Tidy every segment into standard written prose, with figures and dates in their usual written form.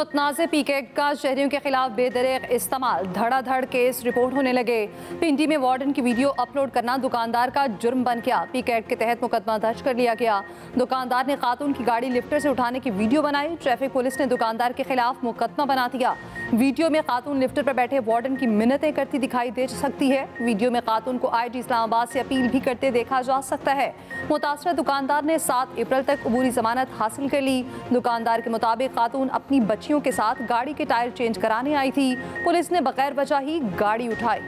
मुतनाज़ पीकेट का शहरियों के खिलाफ बेदरेग इस्तेमाल, धड़ाधड़ केस रिपोर्ट होने लगे। पिंडी में वार्डन की वीडियो अपलोड करना दुकानदार का जुर्म बन गया। पीकेट के तहत मुकदमा दर्ज कर लिया गया। दुकानदार ने खातून की गाड़ी लिफ्टर से उठाने की वीडियो बनाई। ट्रैफिक पुलिस ने दुकानदार के खिलाफ मुकदमा बना दिया। वीडियो में खातून लिफ्टर पर बैठे वार्डन की मिन्नतें करती दिखाई दे सकती है। वीडियो में खातून को आईजी इस्लामाबाद से अपील भी करते देखा जा सकता है। मुतासरा दुकानदार ने 7 अप्रैल तक अबूरी जमानत हासिल कर ली। दुकानदार के मुताबिक खातून अपनी बच्चियों के साथ गाड़ी के टायर चेंज कराने आई थी। पुलिस ने बगैर वजह ही गाड़ी उठाई।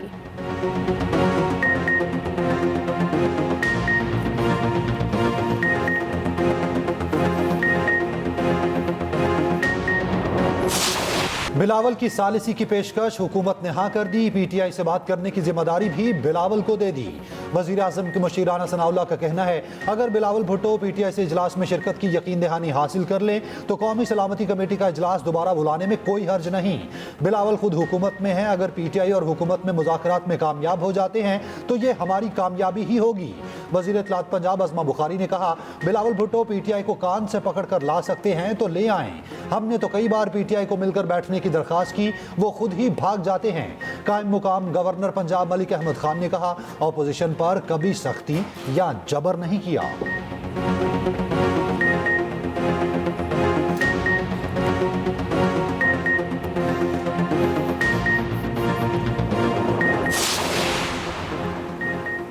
बिलावल की सालिसी की पेशकश हुकूमत ने हाँ कर दी। पीटीआई से बात करने की जिम्मेदारी भी बिलावल को दे दी। वजीर आजम के मुशीर राना सनाउल्लाह का कहना है, अगर बिलावल भुट्टो पीटीआई से इजलास में शिरकत की यकीन दहानी हासिल कर लें तो कौमी सलामती कमेटी का इजलास दोबारा बुलाने में कोई हर्ज नहीं। बिलावल खुद हुकूमत में है, अगर पीटीआई और हुकूमत में मुज़ाकरात में कामयाब हो जाते हैं तो ये हमारी कामयाबी ही होगी। वजीर इत्तलात पंजाब अज़मा बुखारी ने कहा, बिलावल भुट्टो पीटीआई को कान से पकड़ कर ला सकते हैं तो ले आएं। हमने तो कई बार पीटीआई को मिलकर बैठने की दरखास्त की, वो खुद ही भाग जाते हैं। कायम मुकाम गवर्नर पंजाब मलिक अहमद खान ने कहा, ऑपोजिशन पर कभी सख्ती या जबर नहीं किया।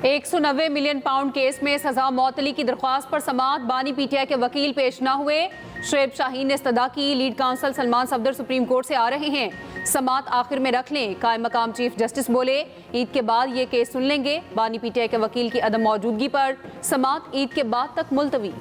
£190 मिलियन केस में सजा मौतली की दरख्वास्त पर समाअत। बानी पीटीआई के वकील पेश न हुए। शुएब शाहीन ने इस्तदा की। Lead council Salman Safdar supreme court से आ रहे हैं, समाअत आखिर में रख लें। कायम मकाम चीफ जस्टिस बोले, ईद के बाद ये केस सुन लेंगे। बानी पीटीआई के वकील की अदम मौजूदगी पर समाअत ईद के बाद तक मुलतवी।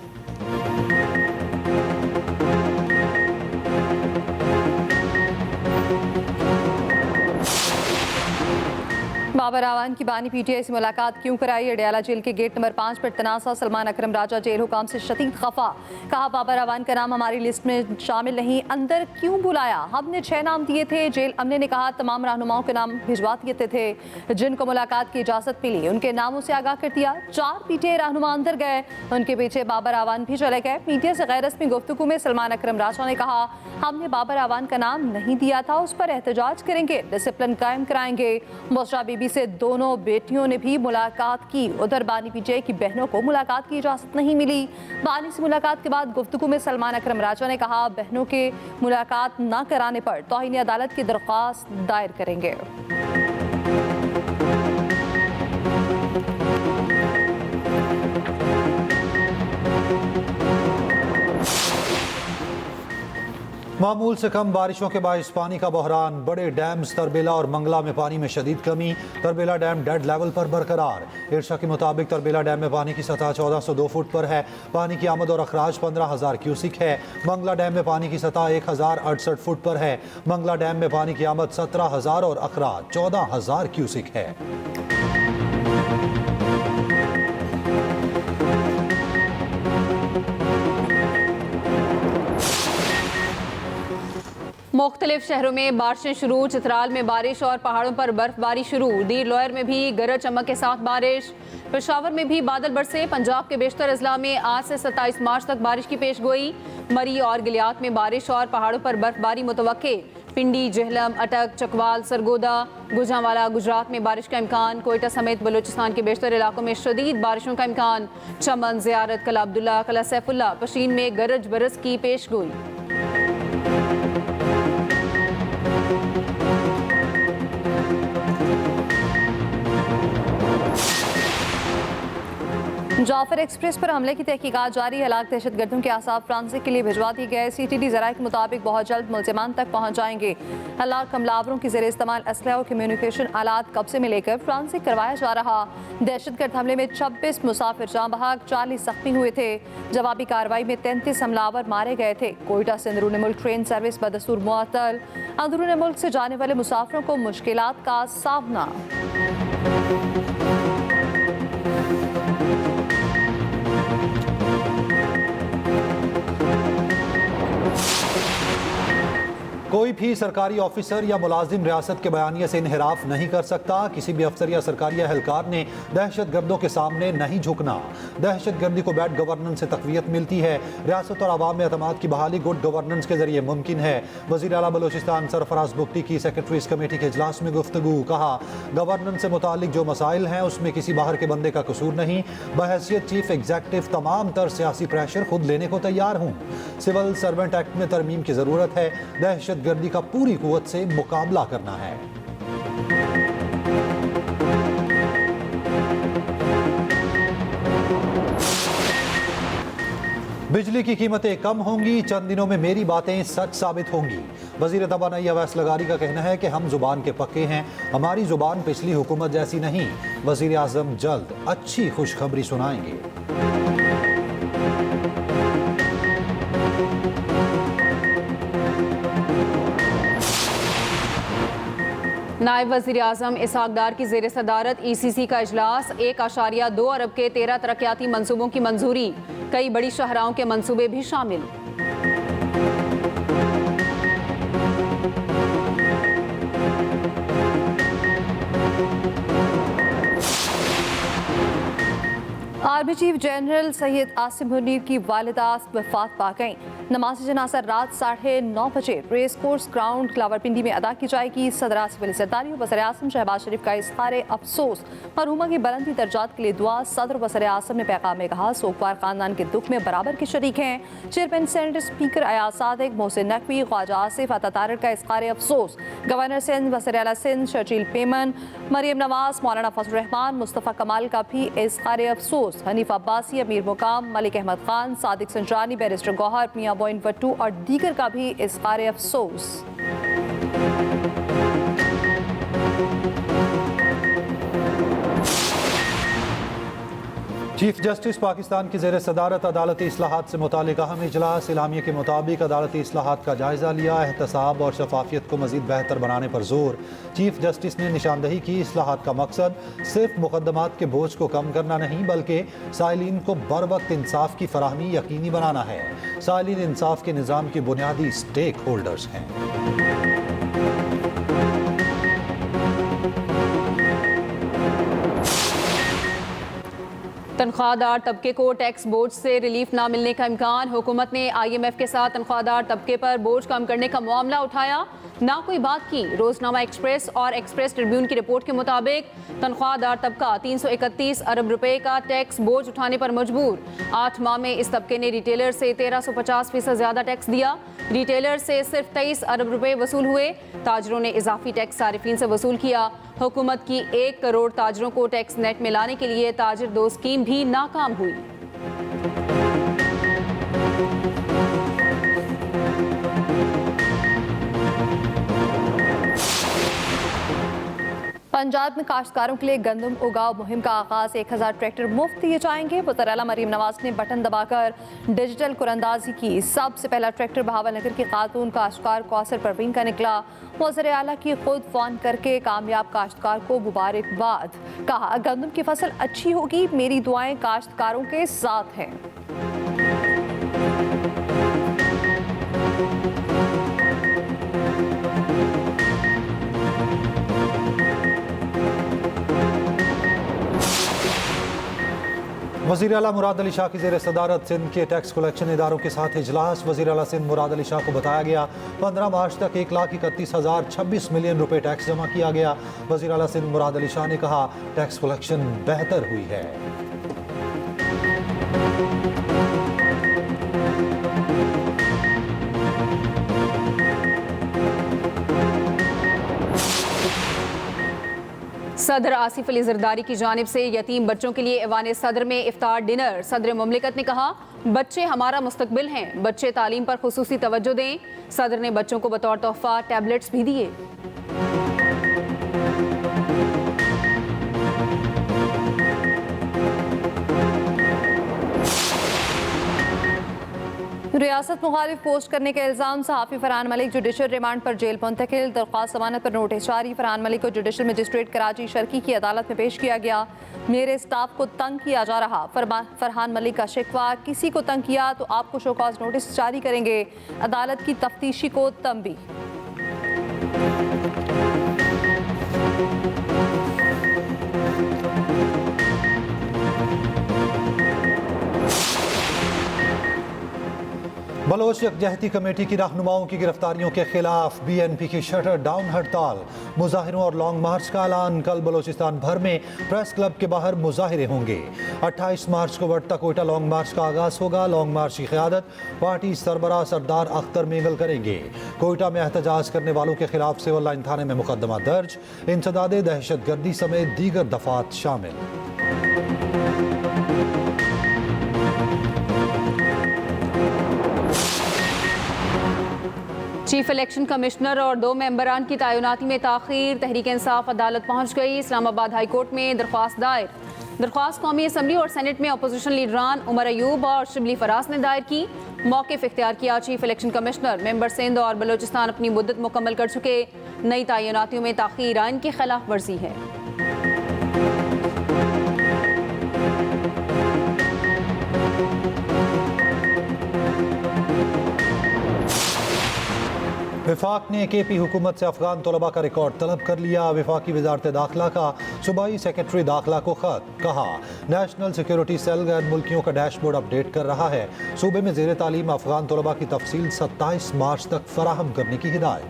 बाबर आवान की बानी पीटीआई से मुलाकात क्यों कराई? अडयाला जेल के गेट नंबर 5 पर तनासा। सलमान अकरम राजा जेल हुकाम से शदीद खफा। कहा, बाबर आवान का नाम हमारी लिस्ट में शामिल नहीं, अंदर क्यों बुलाया? हमने 6 नाम दिए थे। जेल अमले ने कहा, तमाम रहनुमाओं के नाम भिजवा दिए थे जिनको मुलाकात की इजाजत मिली, उनके नामों से आगाह कर दिया। 4 पीटीआई रहनुमा अंदर गए, उनके पीछे बाबर आवान भी चले गए। मीडिया से गैर रस्मी गुफ्तगू में सलमान अकरम राजा ने कहा, हमने बाबर आवान का नाम नहीं दिया था, उस पर एहतजाज करेंगे, डिसिप्लिन कायम कराएंगे। बुशरा बीबी से दोनों बेटियों ने भी मुलाकात की। उधर बानी पीटीआई की बहनों को मुलाकात की इजाजत नहीं मिली। बानी से मुलाकात के बाद गुफ्तगू में सलमान अकरम राजा ने कहा, बहनों के मुलाकात न कराने पर तौहीन अदालत की दरख्वास्त दायर करेंगे। मामूल से कम बारिशों के बायस पानी का बहरान। बड़े डैम्स तरबेला और मंगला में पानी में शदीद कमी। तरबेला डैम डेड लेवल पर बरकरार। इरशा के मुताबिक तरबेला डैम में पानी की सतह 1402 फुट पर है। पानी की आमद और अखराज 15,000 क्यूसिक है। मंगला डैम में पानी की सतह 1068 फुट पर है। मंगला डैम में पानी की आमद 17,000 और अखराज 14,000 क्यूसिक है। मुख्तलिफ शहरों में बारिशें शुरू। चित्राल में बारिश और पहाड़ों पर बर्फबारी शुरू। दीर लोयर में भी गरज चमक के साथ बारिश। पेशावर में भी बादल बरसे। पंजाब के बेशतर अजला में आज से 27 मार्च तक बारिश की पेशगोई। मरी और गिलियात में बारिश और पहाड़ों पर बर्फबारी मुतवक्के। पिंडी, जेहलम, अटक, चकवाल, सरगोदा, गुजरांवाला गुजरात में बारिश का इम्कान। कोयटा समेत बलूचिस्तान के बेशतर इलाकों में शदीद बारिशों का इम्कान। चमन, ज़ियारत, कला अब्दुल्ला, कला सैफुल्ला, पशीन में गरज बरस की पेशगोई। जाफर एक्सप्रेस पर हमले की तहकीकात जारी। हलाक दहशतगर्दों के आसाब फ्रांसिक के लिए भिजवा दिए गए। सीटीडी ज़राए के मुताबिक बहुत जल्द मुल्ज़िमान तक पहुँच जाएंगे। हलाक हमलावरों की ज़ेर इस्तेमाल असलहा और कम्युनिकेशन आलात कब्जे में लेकर फ्रांसिक करवाया जा रहा। दहशतगर्द हमले में 26 मुसाफिर जाँ बहक, 40 जख्मी हुए थे। जवाबी कार्रवाई में 33 हमलावर मारे गए थे। कोयटा से अंदरून मुल्क ट्रेन सर्विस बदस्तूर मुअत्तल। अंदरून मुल्क से जाने वाले मुसाफिरों को मुश्किलात का सामना। कोई भी सरकारी ऑफिसर या मुलाजिम रियासत के बयानिए से इनहिराफ नहीं कर सकता। किसी भी अफसर या सरकारी एहलकार ने दहशतगर्दों के सामने नहीं झुकना। दहशतगर्दी को बैड गवर्नेंस से तक़वियत मिलती है। रियासत और आवाम में एतमाद की बहाली गुड गवर्नेंस के जरिए मुमकिन है। वज़ीर आला बलोचिस्तान सरफराज बुख्ती की सेक्रेटरीज कमेटी के इजलास में गुफ्तगू। कहा, गवर्नेंस से मुतालिक जो मसाइल हैं उसमें किसी बाहर के बंदे का कसूर नहीं। बहैसियत चीफ एग्जीक्यूटिव तमाम तर सियासी प्रेशर खुद लेने को तैयार हूँ। सिविल सर्वेंट एक्ट में तरमीम की ज़रूरत है। दहशतगर्दी का पूरी कुव्वत से मुकाबला करना है। बिजली की कीमतें कम होंगी, चंद दिनों में मेरी बातें सच साबित होंगी। वज़ीर तवानाई अवैस लगारी का कहना है कि हम जुबान के पक्के हैं, हमारी जुबान पिछली हुकूमत जैसी नहीं। वज़ीर आज़म जल्द अच्छी खुशखबरी सुनाएंगे। नायब वज़ीर आज़म इसहाक डार की ज़ेर सदारत ECC का इजलास। 1.2 अरब के 13 तरक्याती मंसूबों की मंजूरी। कई बड़ी शहराओं के मंसूबे भी शामिल। Army chief general Syed Asim Munir की वालिदा वफात पा गईं। नमाज जनाजा रात 9:30 बजे रेस कोर्स ग्राउंड क्लावरपिंडी में अदा की जाएगी। सदर आसिफ अली ज़रदारी और वज़ीर आज़म शहबाज शरीफ का इज़हार अफसोस। मरहूमा की बुलंदी दर्जात के लिए दुआ। सदर वज़ीर आज़म ने पैगाम में कहा, सोगवार खानदान के दुख में बराबर के शरीक हैं। Chairman senate speaker Ayaz Sadiq, Mohsin Naqvi, Khawaja Asif, Atta Tariq का इज़हार अफसोस। गवर्नर सिंध, वज़ीर आला सिंध शर्जील पेमन, मरियम नवाज, मौलाना फजल रहमान, मुस्तफ़ा कमाल का भी इज़हार अफसोस। हनीफ अब्बासी, अमीर मुकाम, मलिक अहमद खान, सादिक संजानी, बैरिस्टर गौहर, मियां मोइन भट्टू और दीगर का भी इज़हार अफसोस। चीफ जस्टिस पाकिस्तान की ज़ेर सदारत अदालती इस्लाहात से मुतालिक अहम इजलास। इलामिया के मुताबिक अदालती इस्लाहात का जायज़ा लिया। एहतसाब और शफाफियत को मज़ीद बेहतर बनाने पर जोर। चीफ जस्टिस ने निशानदही की, इस्लाहात का मकसद सिर्फ मुकदमात के बोझ को कम करना नहीं बल्कि साइलिन को बर वक्त इंसाफ की फराहमी यकीनी बनाना है। साइलिन इंसाफ के निज़ाम के बुनियादी स्टेक होल्डर्स हैं। तनख्वाहदार तबके को टैक्स बोझ से रिलीफ ना मिलने का इम्कान। हुकूमत ने IMF के साथ तनख्वाहदार तबके पर बोझ कम करने का मामला उठाया, ना कोई बात की। रोजनामा एक्सप्रेस और एक्सप्रेस ट्रिब्यून की रिपोर्ट के मुताबिक तनख्वाहदार तबका 331 अरब रुपए का टैक्स बोझ उठाने पर मजबूर। 8 माह में इस तबके ने रिटेलर से 1350% ज्यादा टैक्स दिया। रिटेलर से सिर्फ 23 अरब रुपए वसूल हुए। ताजरों ने इजाफी टैक्स सारिफीन से वसूल किया। हुकूमत की 1 करोड़ ताजरों को टैक्स नेट में लाने के लिए ताजिर 2 स्कीम भी नाकाम हुई। पंजाब में काश्तकारों के लिए गंदम उगाओ मुहिम का आगाज। 1000 ट्रैक्टर मुफ्त दिए जाएंगे। वज़ीर आला मरीम नवाज ने बटन दबाकर डिजिटल कुरंदाजी की। सबसे पहला ट्रैक्टर बहावलनगर की खातून काश्तकार कौसर परवीन का निकला। वज़ीर आला की खुद फोन करके कामयाब काश्तकार को मुबारकबाद। कहा, गंदम की फसल अच्छी होगी, मेरी दुआएं काश्तकारों के साथ हैं। वज़ीर आला मुराद अली शाह की ज़ेर सदारत सिंध के टैक्स कलेक्शन इदारों के साथ इजलास। वज़ीर आला सिंध मुराद अली शाह को बताया गया 15 मार्च तक 1,31,026 मिलियन रुपए टैक्स जमा किया गया। वज़ीर आला सिंध मुराद अली शाह ने कहा, टैक्स कलेक्शन बेहतर हुई है। सदर आसिफ अली ज़रदारी की जानिब से यतीम बच्चों के लिए ऐवान सदर में इफ्तार डिनर। सदर मुमलिकत ने कहा, बच्चे हमारा मुस्तकबिल हैं, बच्चे तालीम पर खुसूसी तवज्जो दें। सदर ने बच्चों को बतौर तोहफा टैबलेट्स भी दिए। रियासत मुखालिफ पोस्ट करने के इल्ज़ाम सहाफ़ी फरहान मलिक जुडिशल रिमांड पर जेल मुंतकिल। दरख्वास्त जमानत पर नोटिस जारी। फरहान मलिक को जुडिशल मजिस्ट्रेट कराची शर्की की अदालत में पेश किया गया। मेरे स्टाफ को तंग किया जा रहा। फरहान मलिक का शिकवा, किसी को तंग किया तो आपको शो कॉज नोटिस जारी करेंगे। अदालत की तफ्तीशी को तंबीह। बलोच यकजहती कमेटी की रहनुमाओं की गिरफ्तारियों के खिलाफ BNP की शटर डाउन हड़ताल, मुजाहिरों और लॉन्ग मार्च का ऐलान। कल बलोचिस्तान भर में प्रेस क्लब के बाहर मुजाहिरे होंगे। 28 मार्च को बढ़ता कोयटा लॉन्ग मार्च का आगाज होगा। लॉन्ग मार्च की क़यादत पार्टी सरबराह सरदार अख्तर मेंगल करेंगे। कोयटा में एहतजाज करने वालों के खिलाफ सिविल लाइन थाने में मुकदमा दर्ज। इंसदाद दहशत गर्दी समेत दीगर दफात शामिल। चीफ इलेक्शन कमिश्नर और 2 मेंबरान की तैनाती में ताख़ीर। तहरीक इंसाफ अदालत पहुंच गई। इस्लामाबाद हाई कोर्ट में दरख्वास्त दायर। दरख्वास्त कौमी असम्बली और सेनेट में अपोजिशन लीडरान उमर अयूब और शिबली फराज ने दायर की। मौक़िफ़ इख्तियार किया chief election commissioner. Member Sindh और बलोचिस्तान अपनी मुद्दत मुकम्मल कर चुके। नई तैनातियों में ताख़ीर आइन की खिलाफ वर्जी है। विफाक ने KP हुकूमत से अफगान तलबा का रिकॉर्ड तलब कर लिया। विफाकी वजारत दाखिला का सूबाई सेक्रेटरी दाखिला को खत। कहा नेशनल सिक्योरिटी सेल गैर मुल्कियों का डैशबोर्ड अपडेट कर रहा है। सूबे में ज़ेर तालीम अफगान तलबा की तफसील 27 मार्च तक फराहम करने की हिदायत।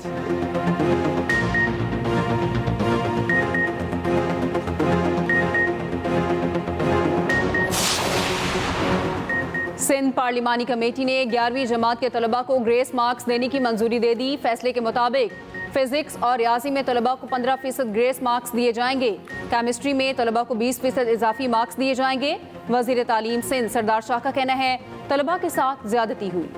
सिंध पार्लिमानी कमेटी ने 11वीं जमात के तलबा को ग्रेस मार्क्स देने की मंजूरी दे दी। फैसले के मुताबिक फिजिक्स और रियाजी में तलबा को 15% ग्रेस मार्क्स दिए जाएंगे। केमिस्ट्री में तलबा को 20% इजाफी मार्क्स दिए जाएंगे। वजीर तालीम सिंध सरदार शाह का कहना है तलबा के साथ ज्यादती हुई।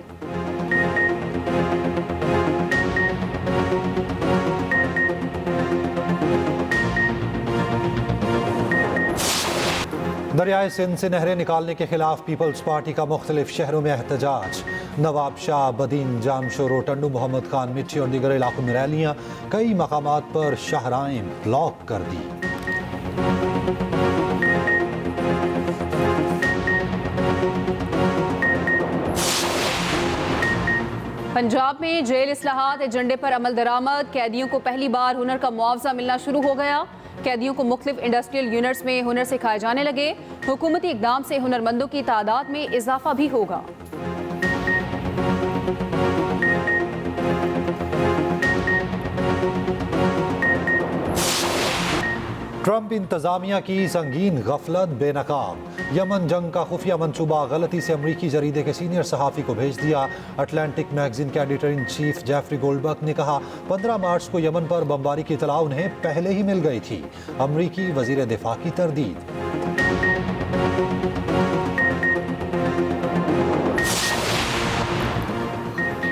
दरियाए सिंध से नहरें निकालने के खिलाफ पीपल्स पार्टी का मुख्तलिफ शहरों में एहतजाज। नवाब शाह, बदीन, जामशोरो, टंडू मोहम्मद खान, मिठी और दीगर इलाकों में रैलियां। कई मकामात पर शाहराएं ब्लॉक कर दी। पंजाब में जेल इस्लाहात एजेंडे पर अमल दरामद। कैदियों को पहली बार हुनर का मुआवजा मिलना शुरू हो गया। कैदियों को मुख्तलिफ इंडस्ट्रियल यूनिट्स में हुनर सिखाए जाने लगे। हुकूमती इकदाम से हुनरमंदों की तादाद में इजाफा भी होगा। ट्रंप इंतजामिया की संगीन गफलत बेनकाब। यमन जंग का खुफिया मंसूबा गलती से अमरीकी जरीदे के सीनियर सहाफ़ी को भेज दिया। अटलांटिक मैगजीन के editor in chief Jeffrey Goldberg ने कहा 15 मार्च को यमन पर बमबारी की इतला उन्हें पहले ही मिल गई थी। अमरीकी वजीर दिफा की तरदीद।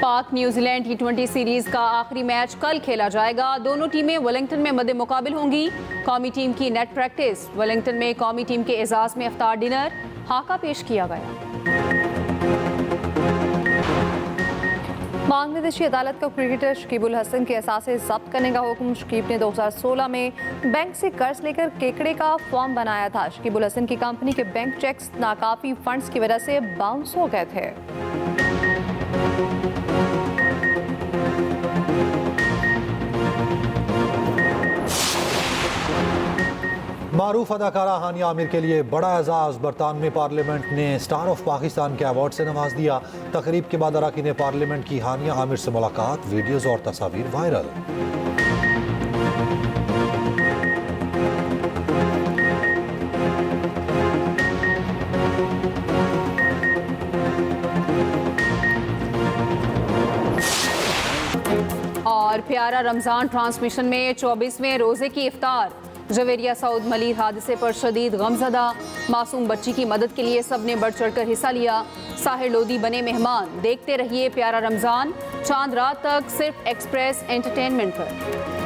पाक न्यूजीलैंड T20 सीरीज का आखिरी मैच कल खेला जाएगा। दोनों टीमें वेलिंगटन में मद्दे मुकाबिल होंगी। कौमी टीम की नेट प्रैक्टिस। वेलिंगटन में कौमी टीम के एजाज में इफ्तार डिनर हाका पेश किया गया। बांग्लादेशी अदालत को क्रिकेटर शकीब उल हसन के असासे जब्त करने का हुक्म। शकीब ने 2016 में बैंक से कर्ज लेकर केकड़े का फॉर्म बनाया था। शकीब उल हसन की कंपनी के बैंक चेक्स नाकाफी फंड्स की वजह से बाउंस हो गए थे। मारूफ अदाकारा हानिया आमिर के लिए बड़ा एजाज। बरतानवी पार्लियामेंट ने स्टार ऑफ पाकिस्तान के अवार्ड से नवाज दिया। तकरीब के बाद अरकान पार्लियामेंट की हानिया आमिर से मुलाकात। वीडियोज और तस्वीर वायरल। और प्यारा रमजान ट्रांसमिशन में 24वें रोजे की इफ्तार। जवेरिया सऊद मलिर हादसे पर शदीद गमजदा। मासूम बच्ची की मदद के लिए सबने बढ़ चढ़कर हिस्सा लिया। साहिर लोधी बने मेहमान। देखते रहिए प्यारा रमजान चांद रात तक सिर्फ एक्सप्रेस एंटरटेनमेंट पर।